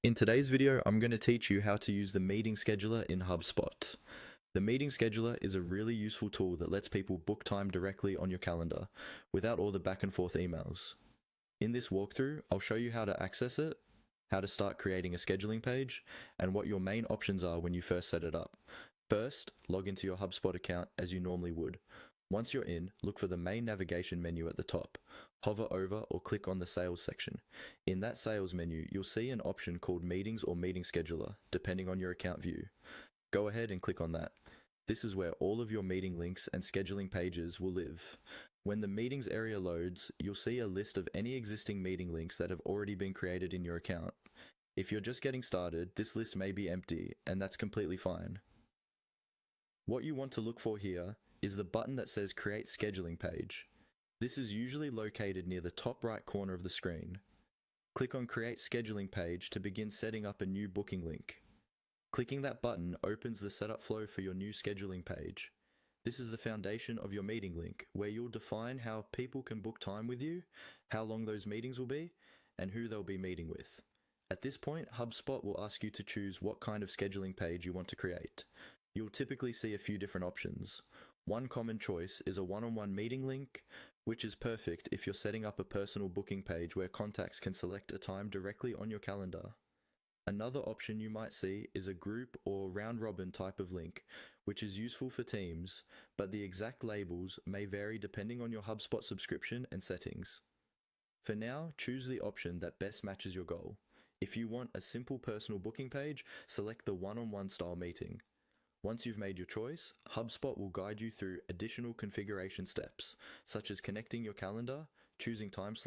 In today's video, I'm going to teach you how to use the meeting scheduler in HubSpot. The meeting scheduler is a really useful tool that lets people book time directly on your calendar without all the back and forth emails. In this walkthrough, I'll show you how to access it, how to start creating a scheduling page, and what your main options are when you first set it up. First, log into your HubSpot account as you normally would. Once you're in, look for the main navigation menu at the top. Hover over or click on the Sales section. In that Sales menu, you'll see an option called Meetings or Meeting Scheduler, depending on your account view. Go ahead and click on that. This is where all of your meeting links and scheduling pages will live. When the Meetings area loads, you'll see a list of any existing meeting links that have already been created in your account. If you're just getting started, this list may be empty, and that's completely fine. What you want to look for here is the button that says Create Scheduling Page. This is usually located near the top right corner of the screen. Click on Create Scheduling Page to begin setting up a new booking link. Clicking that button opens the setup flow for your new scheduling page. This is the foundation of your meeting link, where you'll define how people can book time with you, how long those meetings will be, and who they'll be meeting with. At this point, HubSpot will ask you to choose what kind of scheduling page you want to create. You'll typically see a few different options. One common choice is a one-on-one meeting link, which is perfect if you're setting up a personal booking page where contacts can select a time directly on your calendar. Another option you might see is a group or round-robin type of link, which is useful for teams, but the exact labels may vary depending on your HubSpot subscription and settings. For now, choose the option that best matches your goal. If you want a simple personal booking page, select the one-on-one style meeting. Once you've made your choice, HubSpot will guide you through additional configuration steps, such as connecting your calendar, choosing time slots,